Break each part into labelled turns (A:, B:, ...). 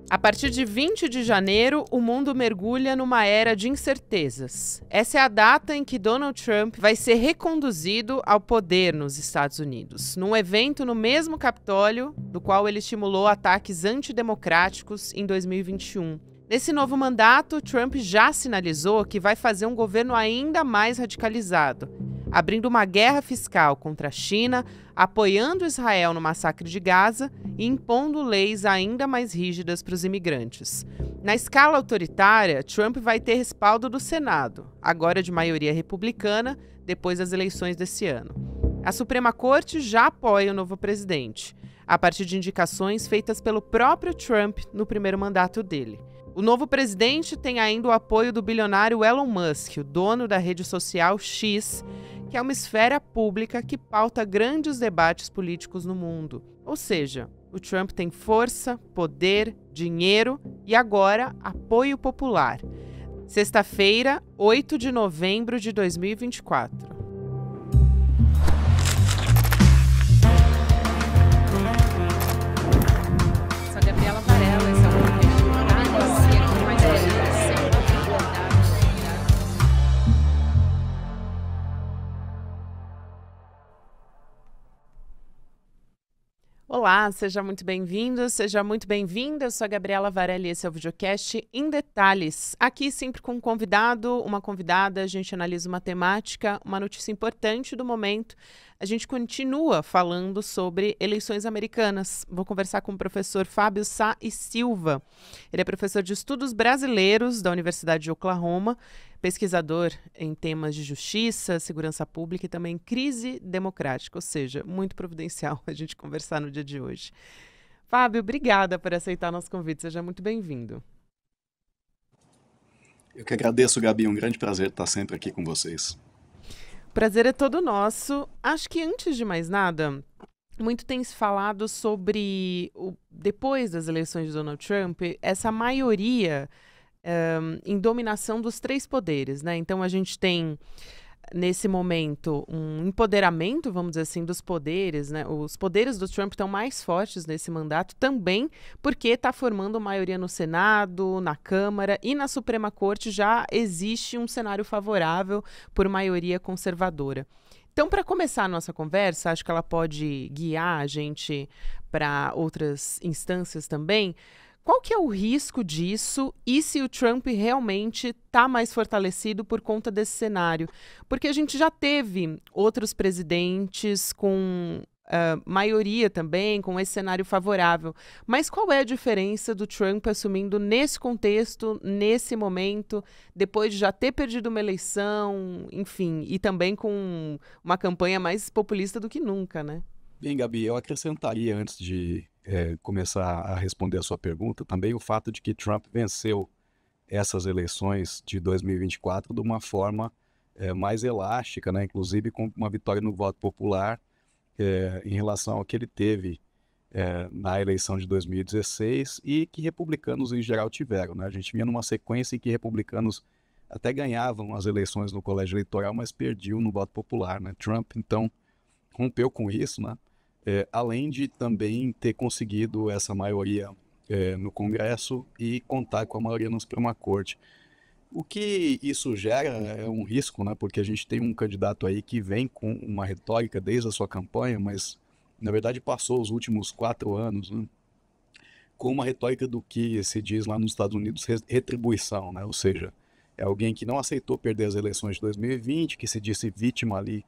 A: A partir de 20 de janeiro, o mundo mergulha numa era de incertezas. Essa é a data em que Donald Trump vai ser reconduzido ao poder nos Estados Unidos, num evento no mesmo Capitólio, do qual ele estimulou ataques antidemocráticos em 2021. Nesse novo mandato, Trump já sinalizou que vai fazer um governo ainda mais radicalizado, abrindo uma guerra fiscal contra a China, apoiando Israel no massacre de Gaza e impondo leis ainda mais rígidas para os imigrantes. Na escala autoritária, Trump vai ter respaldo do Senado, agora de maioria republicana, depois das eleições desse ano. A Suprema Corte já apoia o novo presidente, a partir de indicações feitas pelo próprio Trump no primeiro mandato dele. O novo presidente tem ainda o apoio do bilionário Elon Musk, o dono da rede social X, que é uma esfera pública que pauta grandes debates políticos no mundo. Ou seja, o Trump tem força, poder, dinheiro e agora apoio popular. Sexta-feira, 8 de novembro de 2024. Sou Gabriela Varela, esse é o Olá, seja muito bem-vindo, seja muito bem-vinda. Eu sou a Gabriela Varela e esse é o videocast Em Detalhes. Aqui sempre com um convidado, uma convidada, a gente analisa uma temática, uma notícia importante do momento. A gente continua falando sobre eleições americanas. Vou conversar com o professor Fábio Sá e Silva. Ele é professor de Estudos Brasileiros da Universidade de Oklahoma, pesquisador em temas de justiça, segurança pública e também crise democrática, ou seja, muito providencial a gente conversar no dia de hoje. Fábio, obrigada por aceitar nosso convite, seja muito bem-vindo.
B: Eu que agradeço, Gabi, é um grande prazer estar sempre aqui com vocês.
A: O prazer é todo nosso. Acho que antes de mais nada, muito tem se falado sobre, depois das eleições de Donald Trump, essa maioria em dominação dos três poderes, né? Então a gente tem, nesse momento, um empoderamento, vamos dizer assim, dos poderes, né? Os poderes do Trump estão mais fortes nesse mandato também, porque está formando maioria no Senado, na Câmara e na Suprema Corte já existe um cenário favorável por maioria conservadora. Então, para começar a nossa conversa, acho que ela pode guiar a gente para outras instâncias também. Qual que é o risco disso e se o Trump realmente está mais fortalecido por conta desse cenário? Porque a gente já teve outros presidentes com maioria também, com esse cenário favorável. Mas qual é a diferença do Trump assumindo nesse contexto, nesse momento, depois de já ter perdido uma eleição, enfim, e também com uma campanha mais populista do que nunca, né?
B: Bem, Gabi, eu acrescentaria antes de começar a responder a sua pergunta, também o fato de que Trump venceu essas eleições de 2024 de uma forma mais elástica, né? Inclusive com uma vitória no voto popular em relação ao que ele teve na eleição de 2016 e que republicanos em geral tiveram, né? A gente vinha numa sequência em que republicanos até ganhavam as eleições no colégio eleitoral, mas perdiam no voto popular, né? Trump, então, rompeu com isso, né? Além de também ter conseguido essa maioria no Congresso e contar com a maioria na Suprema Corte. O que isso gera é um risco, né? Porque a gente tem um candidato aí que vem com uma retórica desde a sua campanha, mas na verdade passou os últimos 4 anos, né, com uma retórica do que se diz lá nos Estados Unidos retribuição, né? Ou seja, é alguém que não aceitou perder as eleições de 2020, que se disse vítima ali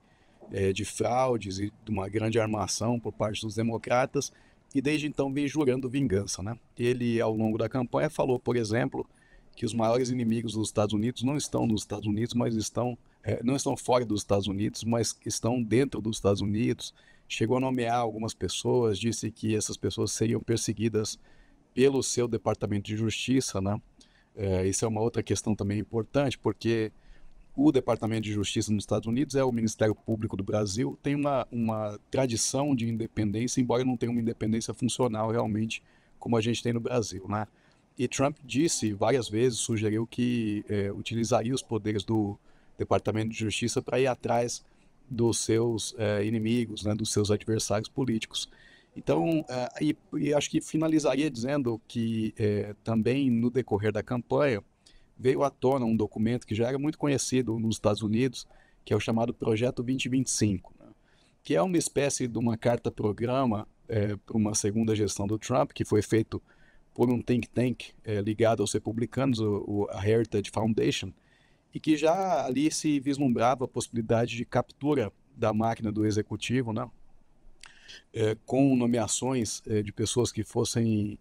B: de fraudes e de uma grande armação por parte dos democratas, e desde então vem jurando vingança, né? Ele, ao longo da campanha, falou, por exemplo, que os maiores inimigos dos Estados Unidos não estão nos Estados Unidos, mas não estão fora dos Estados Unidos, mas estão dentro dos Estados Unidos. Chegou a nomear algumas pessoas, disse que essas pessoas seriam perseguidas pelo seu Departamento de Justiça, né? Isso é uma outra questão também importante, porque o Departamento de Justiça nos Estados Unidos é o Ministério Público do Brasil, tem uma tradição de independência, embora não tenha uma independência funcional realmente, como a gente tem no Brasil, né? E Trump disse várias vezes, sugeriu que utilizaria os poderes do Departamento de Justiça para ir atrás dos seus inimigos, né, dos seus adversários políticos. Então, e acho que finalizaria dizendo que também no decorrer da campanha veio à tona um documento que já era muito conhecido nos Estados Unidos, que é o chamado Projeto 2025, né? Que é uma espécie de uma carta-programa para uma segunda gestão do Trump, que foi feito por um think tank ligado aos republicanos, a Heritage Foundation, e que já ali se vislumbrava a possibilidade de captura da máquina do executivo, né? Com nomeações de pessoas que fossem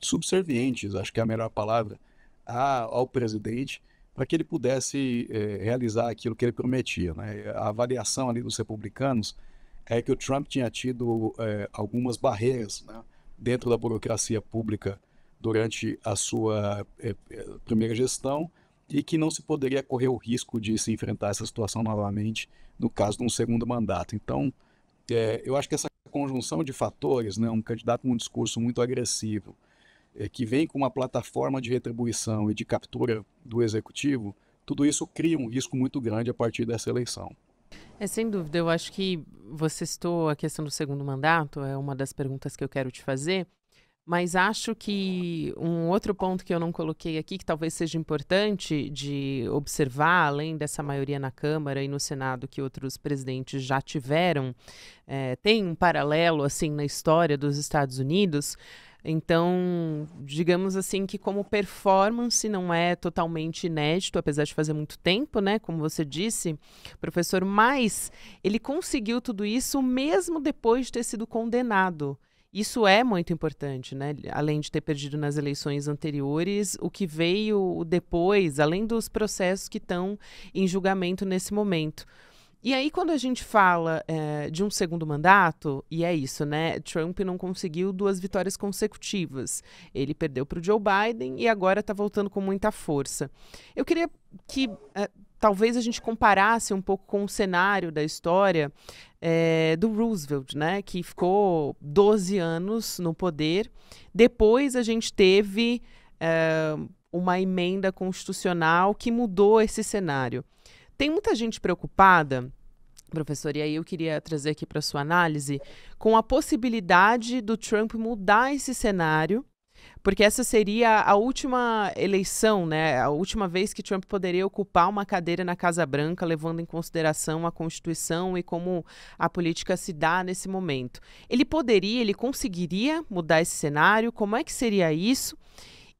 B: subservientes, acho que é a melhor palavra, ao presidente, para que ele pudesse realizar aquilo que ele prometia, né? A avaliação ali dos republicanos é que o Trump tinha tido algumas barreiras, né, dentro da burocracia pública durante a sua primeira gestão e que não se poderia correr o risco de se enfrentar essa situação novamente no caso de um segundo mandato. Então, eu acho que essa conjunção de fatores, né, um candidato com um discurso muito agressivo, que vem com uma plataforma de retribuição e de captura do executivo, tudo isso cria um risco muito grande a partir dessa eleição.
A: Sem dúvida, eu acho que você citou a questão do segundo mandato, é uma das perguntas que eu quero te fazer, mas acho que um outro ponto que eu não coloquei aqui, que talvez seja importante de observar, além dessa maioria na Câmara e no Senado que outros presidentes já tiveram, tem um paralelo assim na história dos Estados Unidos. Então, digamos assim que como performance não é totalmente inédito, apesar de fazer muito tempo, né? Como você disse, professor, mas ele conseguiu tudo isso mesmo depois de ter sido condenado. Isso é muito importante, né? Além de ter perdido nas eleições anteriores, o que veio depois, além dos processos que estão em julgamento nesse momento. E aí, quando a gente fala de um segundo mandato, e é isso, né? Trump não conseguiu 2 vitórias consecutivas. Ele perdeu para o Joe Biden e agora está voltando com muita força. Eu queria que talvez a gente comparasse um pouco com o cenário da história do Roosevelt, né? Que ficou 12 anos no poder. Depois a gente teve uma emenda constitucional que mudou esse cenário. Tem muita gente preocupada, professor, e aí eu queria trazer aqui para sua análise, com a possibilidade do Trump mudar esse cenário, porque essa seria a última eleição, né? A última vez que Trump poderia ocupar uma cadeira na Casa Branca, levando em consideração a Constituição e como a política se dá nesse momento. Ele conseguiria mudar esse cenário? Como é que seria isso?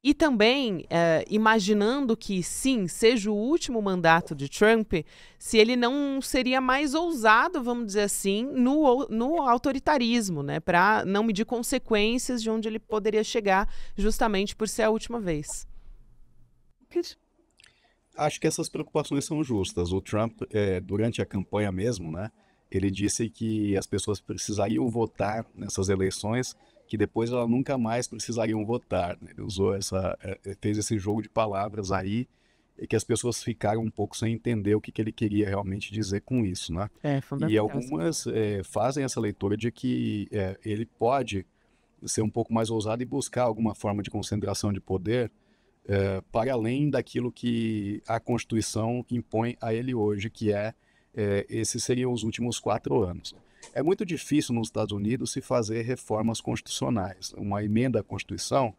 A: E também, imaginando que, sim, seja o último mandato de Trump, se ele não seria mais ousado, vamos dizer assim, no autoritarismo, né, para não medir consequências de onde ele poderia chegar, justamente por ser a última vez.
B: Acho que essas preocupações são justas. O Trump, durante a campanha mesmo, né, ele disse que as pessoas precisariam votar nessas eleições, que depois elas nunca mais precisariam votar, né? Ele usou fez esse jogo de palavras aí, e que as pessoas ficaram um pouco sem entender o que ele queria realmente dizer com isso, né?
A: É
B: E
A: fundamental.
B: algumas fazem essa leitura de que ele pode ser um pouco mais ousado e buscar alguma forma de concentração de poder para além daquilo que a Constituição impõe a ele hoje, que esses seriam os últimos 4 anos. É muito difícil nos Estados Unidos se fazer reformas constitucionais. Uma emenda à Constituição,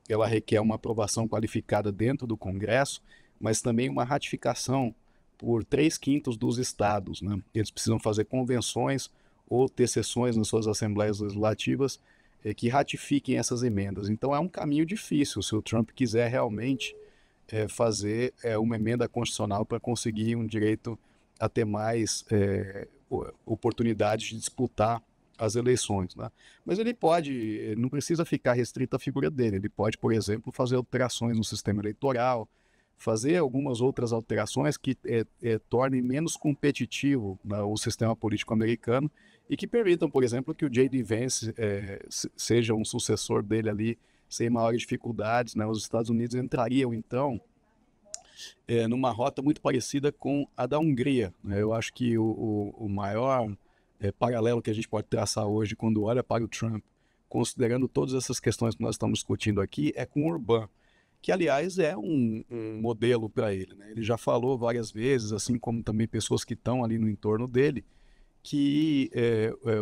B: ela requer uma aprovação qualificada dentro do Congresso, mas também uma ratificação por 3/5 dos estados, né? Eles precisam fazer convenções ou ter sessões nas suas assembleias legislativas que ratifiquem essas emendas. Então é um caminho difícil se o Trump quiser realmente fazer uma emenda constitucional para conseguir um direito a ter mais oportunidades de disputar as eleições, né? Mas ele não precisa ficar restrito à figura dele. Ele pode, por exemplo, fazer alterações no sistema eleitoral, fazer algumas outras alterações que tornem menos competitivo, né, o sistema político americano e que permitam, por exemplo, que o J.D. Vance seja um sucessor dele ali sem maiores dificuldades, né? Os Estados Unidos entrariam, então, numa rota muito parecida com a da Hungria, né? Eu acho que o maior paralelo que a gente pode traçar hoje quando olha para o Trump, considerando todas essas questões que nós estamos discutindo aqui, é com o Orbán, que aliás é um modelo para ele, né? Ele já falou várias vezes, assim como também pessoas que estão ali no entorno dele, que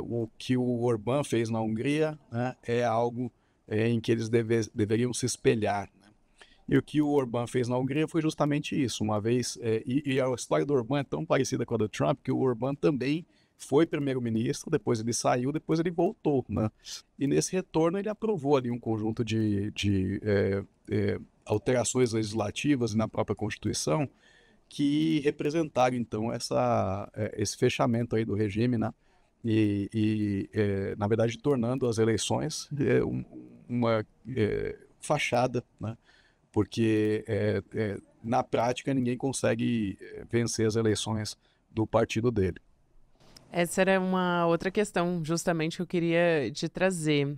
B: o que o Orbán fez na Hungria, né, é algo em que eles deveriam se espelhar, né? E o que o Orbán fez na Hungria foi justamente isso, uma vez, e a história do Orbán é tão parecida com a do Trump, que o Orbán também foi primeiro-ministro, depois ele saiu, depois ele voltou, né? E nesse retorno ele aprovou ali um conjunto de alterações legislativas na própria Constituição que representaram, então, esse fechamento aí do regime, né? Na verdade, tornando as eleições uma fachada, né? Porque, na prática, ninguém consegue vencer as eleições do partido dele.
A: Essa era uma outra questão, justamente, que eu queria te trazer,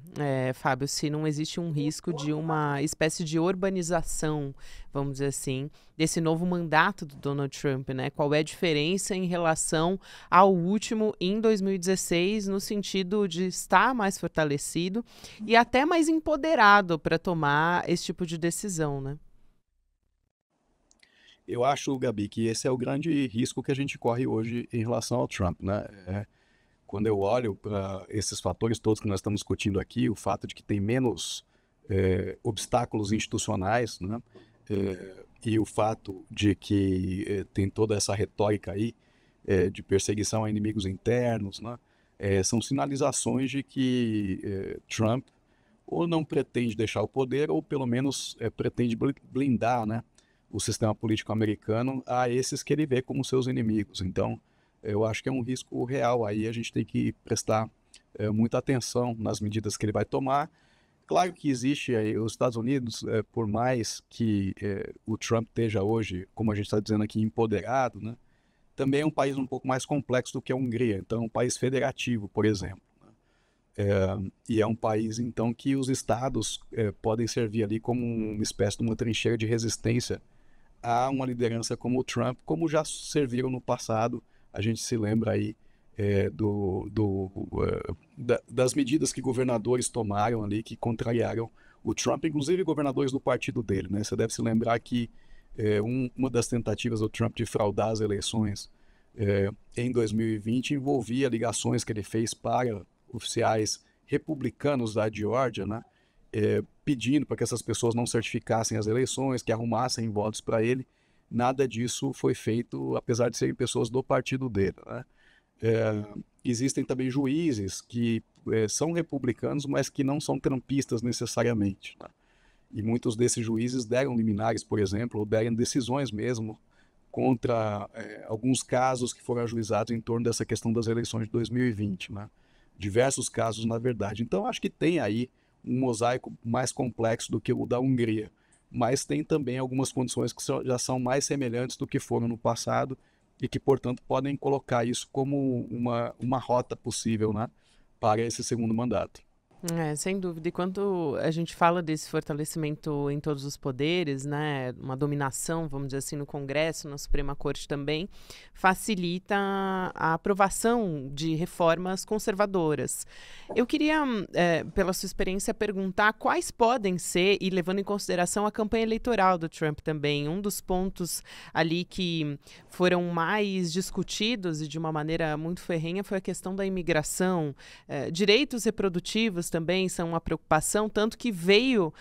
A: Fábio, se não existe um risco de uma espécie de urbanização, vamos dizer assim, desse novo mandato do Donald Trump, né? Qual é a diferença em relação ao último em 2016, no sentido de estar mais fortalecido e até mais empoderado para tomar esse tipo de decisão, né?
B: Eu acho, Gabi, que esse é o grande risco que a gente corre hoje em relação ao Trump, né? Quando eu olho para esses fatores todos que nós estamos discutindo aqui, o fato de que tem menos obstáculos institucionais, né? E o fato de que tem toda essa retórica aí de perseguição a inimigos internos, né? São sinalizações de que Trump ou não pretende deixar o poder, ou pelo menos pretende blindar, né, o sistema político americano a esses que ele vê como seus inimigos. Então, eu acho que é um risco real. Aí a gente tem que prestar muita atenção nas medidas que ele vai tomar. Claro que existe aí, os Estados Unidos, por mais que o Trump esteja hoje, como a gente está dizendo aqui, empoderado, né, também é um país um pouco mais complexo do que a Hungria. Então, é um país federativo, por exemplo. E é um país, então, que os estados podem servir ali como uma espécie de uma trincheira de resistência a uma liderança como o Trump, como já serviram no passado. A gente se lembra aí das medidas que governadores tomaram ali, que contrariaram o Trump, inclusive governadores do partido dele, né? Você deve se lembrar que uma das tentativas do Trump de fraudar as eleições em 2020 envolvia ligações que ele fez para oficiais republicanos da Geórgia, né? Pedindo para que essas pessoas não certificassem as eleições, que arrumassem votos para ele. Nada disso foi feito, apesar de serem pessoas do partido dele, né? Existem também juízes que são republicanos, mas que não são trumpistas necessariamente, né? E muitos desses juízes deram liminares, por exemplo, ou deram decisões mesmo contra alguns casos que foram ajuizados em torno dessa questão das eleições de 2020, né? Diversos casos, na verdade. Então, acho que tem aí um mosaico mais complexo do que o da Hungria, mas tem também algumas condições que já são mais semelhantes do que foram no passado e que, portanto, podem colocar isso como uma rota possível, né, para esse segundo mandato.
A: Sem dúvida. E quando a gente fala desse fortalecimento em todos os poderes, né, uma dominação, vamos dizer assim, no Congresso, na Suprema Corte também, facilita a aprovação de reformas conservadoras. Eu queria, pela sua experiência, perguntar quais podem ser, e levando em consideração a campanha eleitoral do Trump também, um dos pontos ali que foram mais discutidos e de uma maneira muito ferrenha foi a questão da imigração, direitos reprodutivos também são uma preocupação, tanto que veio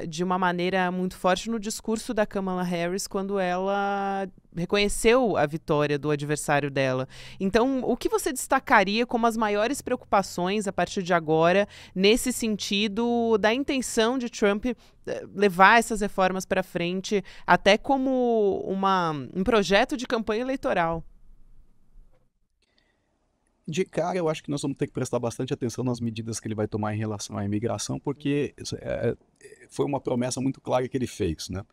A: de uma maneira muito forte no discurso da Kamala Harris quando ela reconheceu a vitória do adversário dela. Então, o que você destacaria como as maiores preocupações a partir de agora, nesse sentido da intenção de Trump levar essas reformas para frente, até como um projeto de campanha eleitoral?
B: De cara, eu acho que nós vamos ter que prestar bastante atenção nas medidas que ele vai tomar em relação à imigração, porque foi uma promessa muito clara que ele fez, né?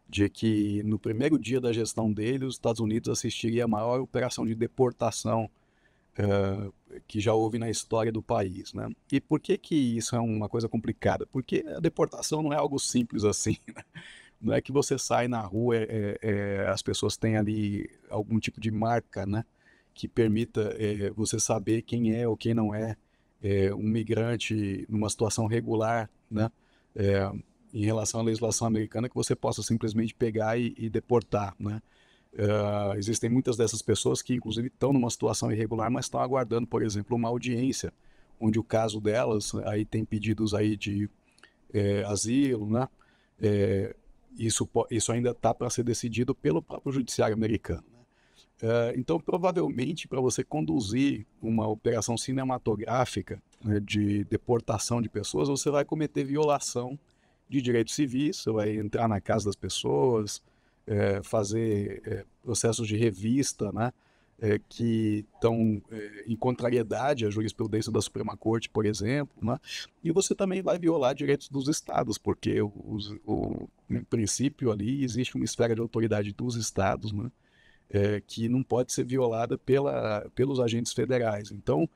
B: De que no primeiro dia da gestão dele, os Estados Unidos assistiria a maior operação de deportação que já houve na história do país, né? E por que que isso é uma coisa complicada? Porque a deportação não é algo simples assim, né? Não é que você sai na rua, as pessoas têm ali algum tipo de marca, né, que permita você saber quem é ou quem não é um migrante numa situação regular, né, em relação à legislação americana, que você possa simplesmente pegar e deportar, né? Existem muitas dessas pessoas que, inclusive, estão numa situação irregular, mas estão aguardando, por exemplo, uma audiência, onde o caso delas, aí tem pedidos aí de asilo, né? Isso ainda está para ser decidido pelo próprio judiciário americano, né? Então, provavelmente, para você conduzir uma operação cinematográfica, né, de deportação de pessoas, você vai cometer violação de direitos civis, você vai entrar na casa das pessoas, fazer processos de revista, né, que estão em contrariedade à jurisprudência da Suprema Corte, por exemplo, né, e você também vai violar direitos dos estados, porque em princípio ali existe uma esfera de autoridade dos estados, né, que não pode ser violada pelos agentes federais. Então,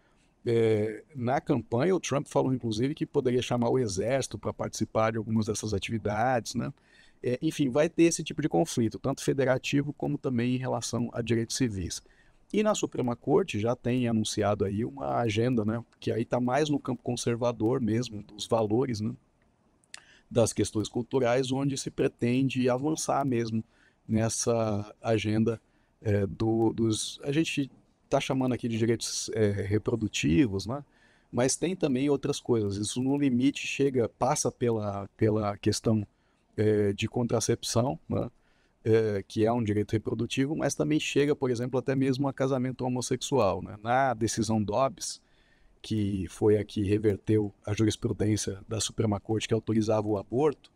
B: na campanha, o Trump falou, inclusive, que poderia chamar o exército para participar de algumas dessas atividades, né? Enfim, vai ter esse tipo de conflito, tanto federativo como também em relação a direitos civis. E na Suprema Corte já tem anunciado aí uma agenda, né, que aí está mais no campo conservador mesmo, dos valores, né, das questões culturais, onde se pretende avançar mesmo nessa agenda a gente está chamando aqui de direitos reprodutivos, né? Mas tem também outras coisas. Isso no limite passa pela questão de contracepção, né? Que é um direito reprodutivo, mas também chega, por exemplo, até mesmo a casamento homossexual, né? Na decisão Dobbs, que foi a que reverteu a jurisprudência da Suprema Corte que autorizava o aborto,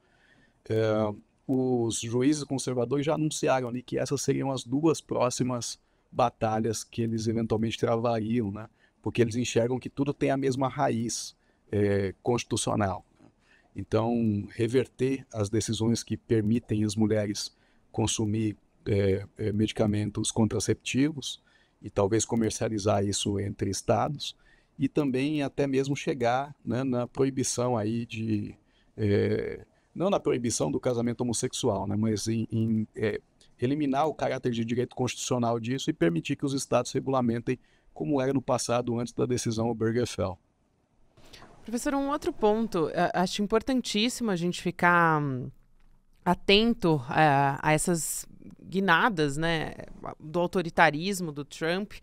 B: os juízes conservadores já anunciaram ali que essas seriam as duas próximas batalhas que eles eventualmente travariam, né? Porque eles enxergam que tudo tem a mesma raiz constitucional. Então, reverter as decisões que permitem as mulheres consumir medicamentos contraceptivos e talvez comercializar isso entre estados, e também até mesmo chegar, né, na proibição aí não na proibição do casamento homossexual, né, mas em eliminar o caráter de direito constitucional disso e permitir que os estados regulamentem como era no passado antes da decisão Obergefell.
A: Professor, um outro ponto, acho importantíssimo a gente ficar atento a essas guinadas, né, do autoritarismo do Trump,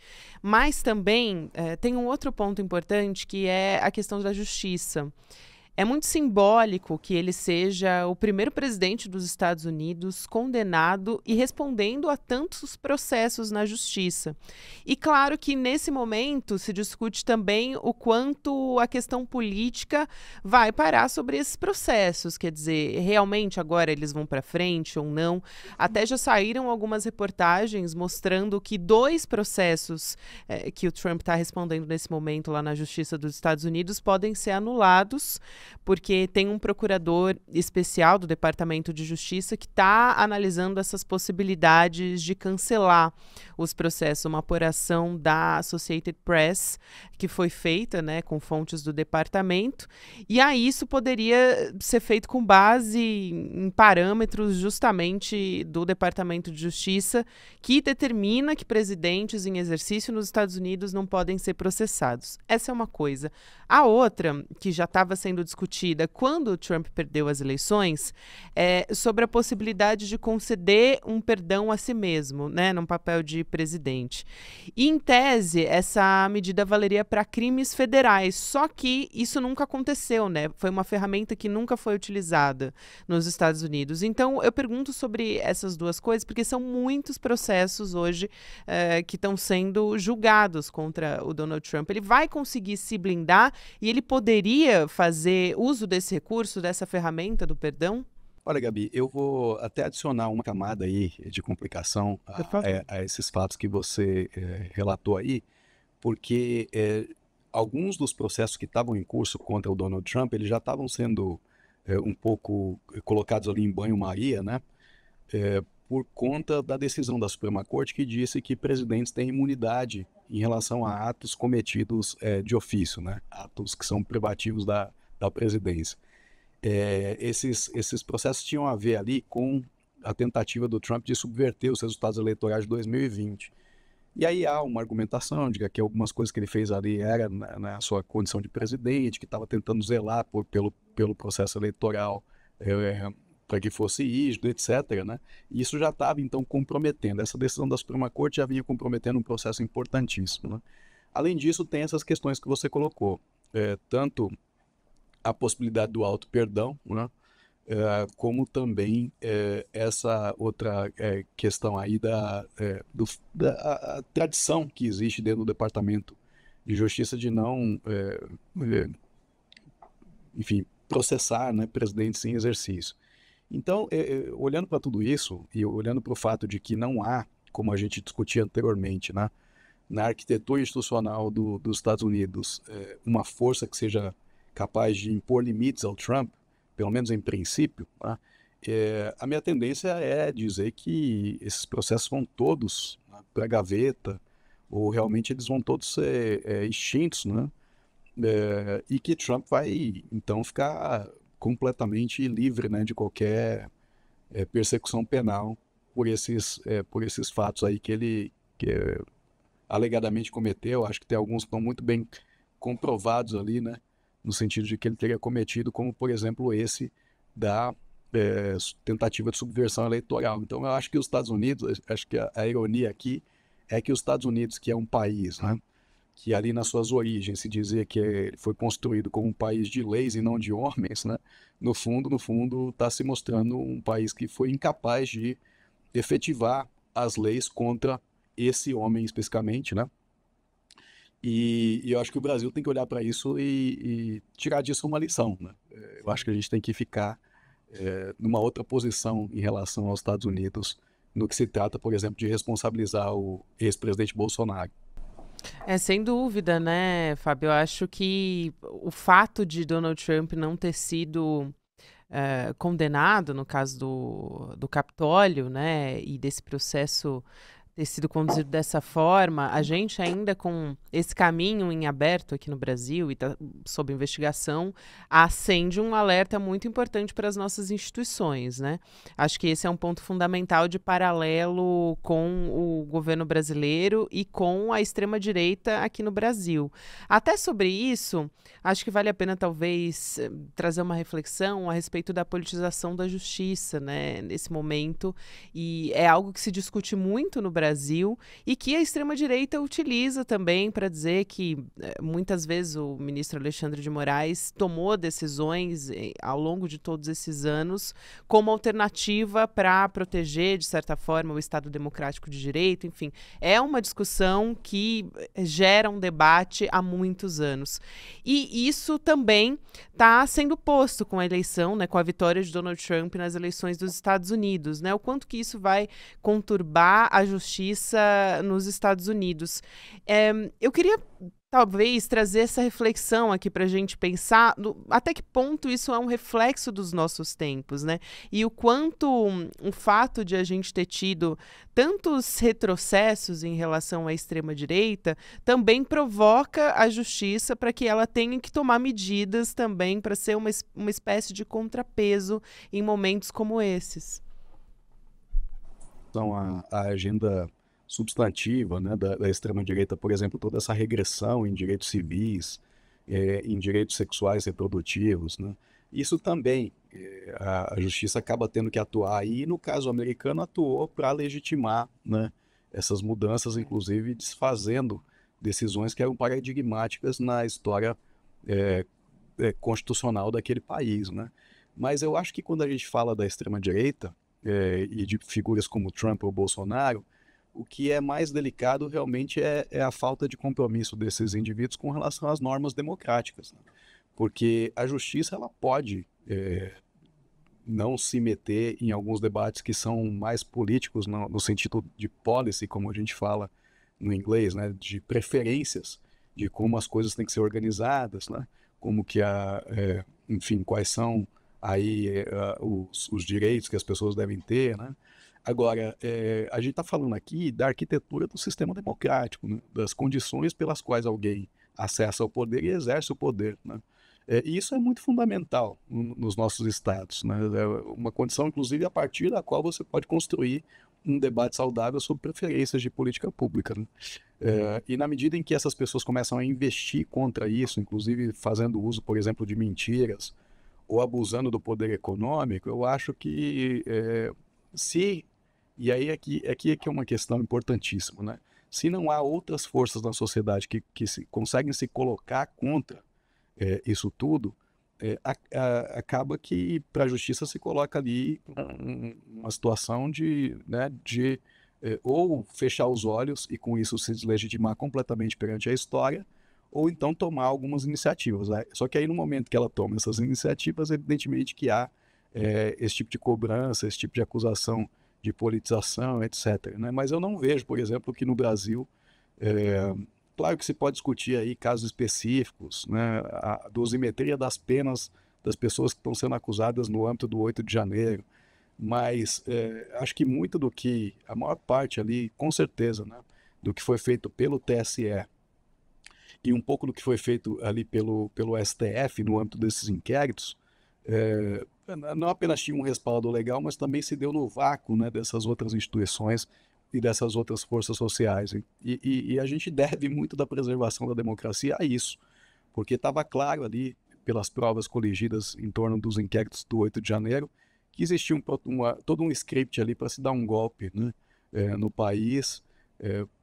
A: mas também tem um outro ponto importante que é a questão da justiça. É muito simbólico que ele seja o primeiro presidente dos Estados Unidos condenado e respondendo a tantos processos na justiça. E claro que nesse momento se discute também o quanto a questão política vai parar sobre esses processos, quer dizer, realmente agora eles vão para frente ou não. Até já saíram algumas reportagens mostrando que 2 processos que o Trump está respondendo nesse momento lá na Justiça dos Estados Unidos podem ser anulados, porque tem um procurador especial do Departamento de Justiça que está analisando essas possibilidades de cancelar os processos. Uma apuração da Associated Press que foi feita, né, com fontes do departamento, e aí isso poderia ser feito com base em parâmetros justamente do Departamento de Justiça, que determina que presidentes em exercício nos Estados Unidos não podem ser processados. Essa é uma coisa. A outra, que já estava sendo discutida quando o Trump perdeu as eleições, é sobre a possibilidade de conceder um perdão a si mesmo, né, num papel de presidente. E, em tese, essa medida valeria para crimes federais, só que isso nunca aconteceu, né? Foi uma ferramenta que nunca foi utilizada nos Estados Unidos. Então, eu pergunto sobre essas duas coisas, porque são muitos processos hoje que estão sendo julgados contra o Donald Trump. Ele vai conseguir se blindar e ele poderia fazer uso desse recurso, dessa ferramenta do perdão?
B: Olha, Gabi, eu vou até adicionar uma camada aí de complicação a esses fatos que você relatou aí, porque alguns dos processos que estavam em curso contra o Donald Trump, eles já estavam sendo um pouco colocados ali em banho-maria, né? Por conta da decisão da Suprema Corte que disse que presidentes têm imunidade em relação a atos cometidos de ofício, né? Atos que são privativos da presidência. Esses processos tinham a ver ali com a tentativa do Trump de subverter os resultados eleitorais de 2020. E aí há uma argumentação de que algumas coisas que ele fez ali era na sua condição de presidente, que estava tentando zelar pelo processo eleitoral para que fosse rígido, etc., né? E isso já estava, então, comprometendo. Essa decisão da Suprema Corte já vinha comprometendo um processo importantíssimo, né? Além disso, tem essas questões que você colocou. Tanto a possibilidade do auto-perdão, né? Como também essa outra questão aí da a tradição que existe dentro do Departamento de Justiça de não, enfim, processar, né, presidentes em exercício. Então, olhando para tudo isso e olhando para o fato de que não há, como a gente discutia anteriormente, né, na arquitetura institucional dos Estados Unidos, uma força que seja capaz de impor limites ao Trump, pelo menos em princípio, né, a minha tendência é dizer que esses processos vão todos, né, para a gaveta, ou realmente eles vão todos ser extintos, né, e que Trump vai, então, ficar completamente livre, né, de qualquer persecução penal por esses fatos aí que ele alegadamente cometeu. Acho que tem alguns que estão muito bem comprovados ali, né, no sentido de que ele teria cometido, como, por exemplo, esse da tentativa de subversão eleitoral. Então, eu acho que os Estados Unidos, acho que a ironia aqui é que os Estados Unidos, que é um país, né, que ali nas suas origens se dizia que ele foi construído como um país de leis e não de homens, né, no fundo, está se mostrando um país que foi incapaz de efetivar as leis contra esse homem especificamente, né? E eu acho que o Brasil tem que olhar para isso e tirar disso uma lição, né? Eu acho que a gente tem que ficar numa outra posição em relação aos Estados Unidos no que se trata, por exemplo, de responsabilizar o ex-presidente Bolsonaro.
A: Sem dúvida, né, Fábio? Eu acho que o fato de Donald Trump não ter sido condenado, no caso do Capitólio, né, e desse processo ter sido conduzido dessa forma, a gente ainda com esse caminho em aberto aqui no Brasil e tá sob investigação, acende um alerta muito importante para as nossas instituições, né? Acho que esse é um ponto fundamental de paralelo com o governo brasileiro e com a extrema-direita aqui no Brasil. Até sobre isso, acho que vale a pena talvez trazer uma reflexão a respeito da politização da justiça, né, nesse momento, e é algo que se discute muito no Brasil e que a extrema-direita utiliza também para dizer que muitas vezes o ministro Alexandre de Moraes tomou decisões ao longo de todos esses anos como alternativa para proteger, de certa forma, o Estado Democrático de Direito. Enfim, é uma discussão que gera um debate há muitos anos. E isso também está sendo posto com a eleição, né, com a vitória de Donald Trump nas eleições dos Estados Unidos, né? O quanto que isso vai conturbar a justiça nos Estados Unidos. Eu queria talvez trazer essa reflexão aqui para a gente pensar até que ponto isso é um reflexo dos nossos tempos, né? E o quanto o fato de a gente ter tido tantos retrocessos em relação à extrema-direita também provoca a justiça para que ela tenha que tomar medidas também para ser uma espécie de contrapeso em momentos como esses.
B: Então, a agenda substantiva, né, da extrema-direita, por exemplo, toda essa regressão em direitos civis, em direitos sexuais reprodutivos, né, isso também a justiça acaba tendo que atuar, e no caso americano atuou para legitimar, né, essas mudanças, inclusive desfazendo decisões que eram paradigmáticas na história constitucional daquele país, né. Mas eu acho que quando a gente fala da extrema-direita, e de figuras como Trump ou Bolsonaro, o que é mais delicado realmente é a falta de compromisso desses indivíduos com relação às normas democráticas, né? Porque a justiça ela pode não se meter em alguns debates que são mais políticos no sentido de policy, como a gente fala no inglês, né? De preferências, de como as coisas têm que ser organizadas, né? Como que enfim, quais são aí os direitos que as pessoas devem ter, né? Agora, a gente está falando aqui da arquitetura do sistema democrático, né? Das condições pelas quais alguém acessa o poder e exerce o poder, né? E isso é muito fundamental nos nossos estados, né? É uma condição, inclusive, a partir da qual você pode construir um debate saudável sobre preferências de política pública, né? E na medida em que essas pessoas começam a investir contra isso, inclusive fazendo uso, por exemplo, de mentiras, ou abusando do poder econômico, eu acho que e aí aqui é que é uma questão importantíssima, né? Se não há outras forças na sociedade que conseguem se colocar contra isso tudo, acaba que para a justiça se coloca ali uma situação de ou fechar os olhos e com isso se deslegitimar completamente perante a história, ou então tomar algumas iniciativas, né? Só que aí no momento que ela toma essas iniciativas, evidentemente que há esse tipo de cobrança, esse tipo de acusação de politização, etc., né? Mas eu não vejo, por exemplo, que no Brasil, claro que se pode discutir aí casos específicos, né? A dosimetria das penas das pessoas que estão sendo acusadas no âmbito do 8 de janeiro, mas acho que muito do que, a maior parte ali, com certeza, né, do que foi feito pelo TSE e um pouco do que foi feito ali pelo STF no âmbito desses inquéritos, não apenas tinha um respaldo legal, mas também se deu no vácuo, né, dessas outras instituições e dessas outras forças sociais. E a gente deve muito da preservação da democracia a isso, porque estava claro ali, pelas provas coligidas em torno dos inquéritos do 8 de janeiro, que existia todo um script ali para se dar um golpe, né, no país,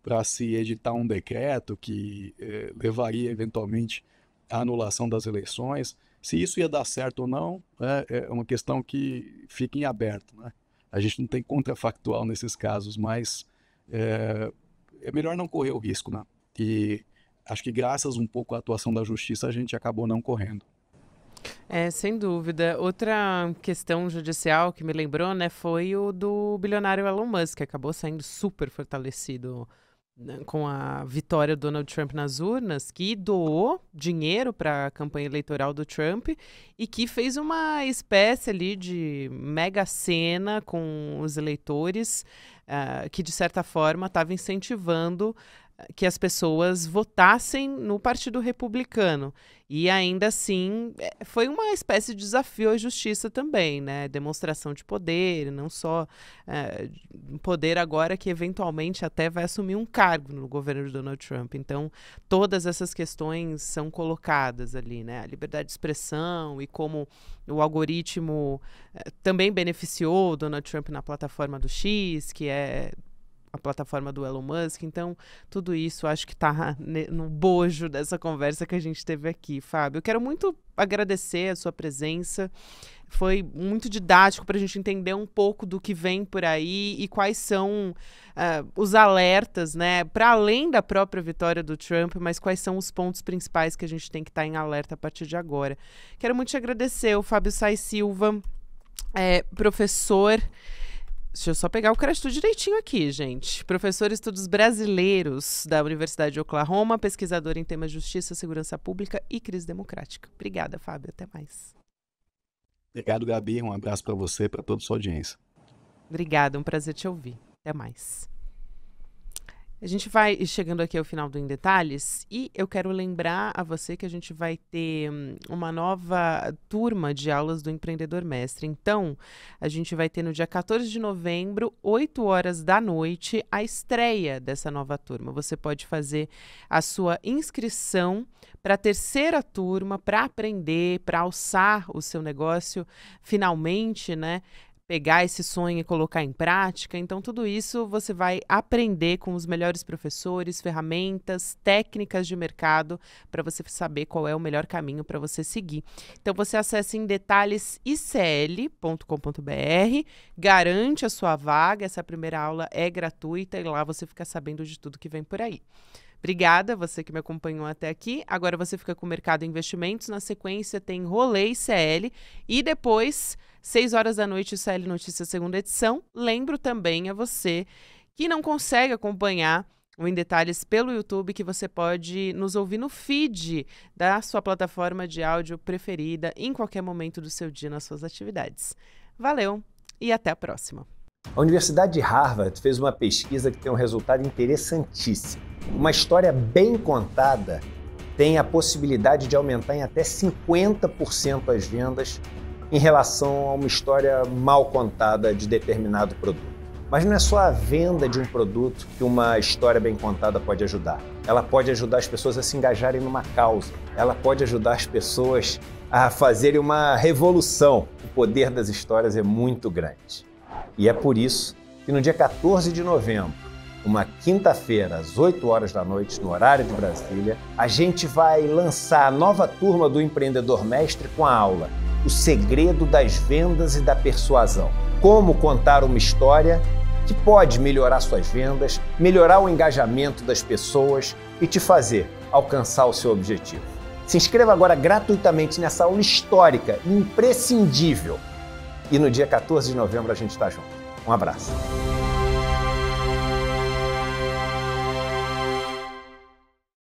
B: para se editar um decreto que levaria eventualmente à anulação das eleições. Se isso ia dar certo ou não, é uma questão que fica em aberto, né? A gente não tem contrafactual nesses casos, mas é melhor não correr o risco, né? E acho que graças um pouco à atuação da justiça a gente acabou não correndo.
A: Sem dúvida. Outra questão judicial que me lembrou, né, foi o do bilionário Elon Musk, que acabou saindo super fortalecido, né, com a vitória do Donald Trump nas urnas, que doou dinheiro para a campanha eleitoral do Trump e que fez uma espécie ali de mega cena com os eleitores, que de certa forma estava incentivando que as pessoas votassem no Partido Republicano. E ainda assim, foi uma espécie de desafio à justiça também, né? Demonstração de poder, não só poder agora que eventualmente até vai assumir um cargo no governo de Donald Trump. Então, todas essas questões são colocadas ali, né? A liberdade de expressão e como o algoritmo também beneficiou o Donald Trump na plataforma do X, que é a plataforma do Elon Musk. Então, tudo isso acho que está no bojo dessa conversa que a gente teve aqui, Fábio. Eu quero muito agradecer a sua presença. Foi muito didático para a gente entender um pouco do que vem por aí e quais são os alertas, né? Para além da própria vitória do Trump, mas quais são os pontos principais que a gente tem que estar em alerta a partir de agora. Quero muito te agradecer, o Fábio Sais Silva, professor. Deixa eu só pegar o crédito direitinho aqui, gente. Professor de Estudos Brasileiros da Universidade de Oklahoma, pesquisador em temas de justiça, segurança pública e crise democrática. Obrigada, Fábio. Até mais.
B: Obrigado, Gabi. Um abraço para você e para toda a sua audiência.
A: Obrigada, um prazer te ouvir. Até mais. A gente vai chegando aqui ao final do Em Detalhes e eu quero lembrar a você que a gente vai ter uma nova turma de aulas do Empreendedor Mestre. Então, a gente vai ter no dia 14 de novembro, 8 horas da noite, a estreia dessa nova turma. Você pode fazer a sua inscrição para a terceira turma, para aprender, para alçar o seu negócio finalmente, né? Pegar esse sonho e colocar em prática. Então, tudo isso você vai aprender com os melhores professores, ferramentas, técnicas de mercado para você saber qual é o melhor caminho para você seguir. Então, você acessa em detalhesicl.com.br, garante a sua vaga, essa primeira aula é gratuita e lá você fica sabendo de tudo que vem por aí. Obrigada, você que me acompanhou até aqui. Agora você fica com o Mercado e Investimentos. Na sequência tem Rolê e CL. E depois, 6 horas da noite, o CL Notícias, segunda edição. Lembro também a você que não consegue acompanhar o Em Detalhes pelo YouTube, que você pode nos ouvir no feed da sua plataforma de áudio preferida em qualquer momento do seu dia nas suas atividades. Valeu e até a próxima.
C: A Universidade de Harvard fez uma pesquisa que tem um resultado interessantíssimo. Uma história bem contada tem a possibilidade de aumentar em até 50% as vendas em relação a uma história mal contada de determinado produto. Mas não é só a venda de um produto que uma história bem contada pode ajudar. Ela pode ajudar as pessoas a se engajarem numa causa. Ela pode ajudar as pessoas a fazerem uma revolução. O poder das histórias é muito grande. E é por isso que no dia 14 de novembro, uma quinta-feira, às 8 horas da noite, no horário de Brasília, a gente vai lançar a nova turma do Empreendedor Mestre com a aula O Segredo das Vendas e da Persuasão. Como contar uma história que pode melhorar suas vendas, melhorar o engajamento das pessoas e te fazer alcançar o seu objetivo. Se inscreva agora gratuitamente nessa aula histórica, imprescindível. E no dia 14 de novembro a gente está junto. Um abraço.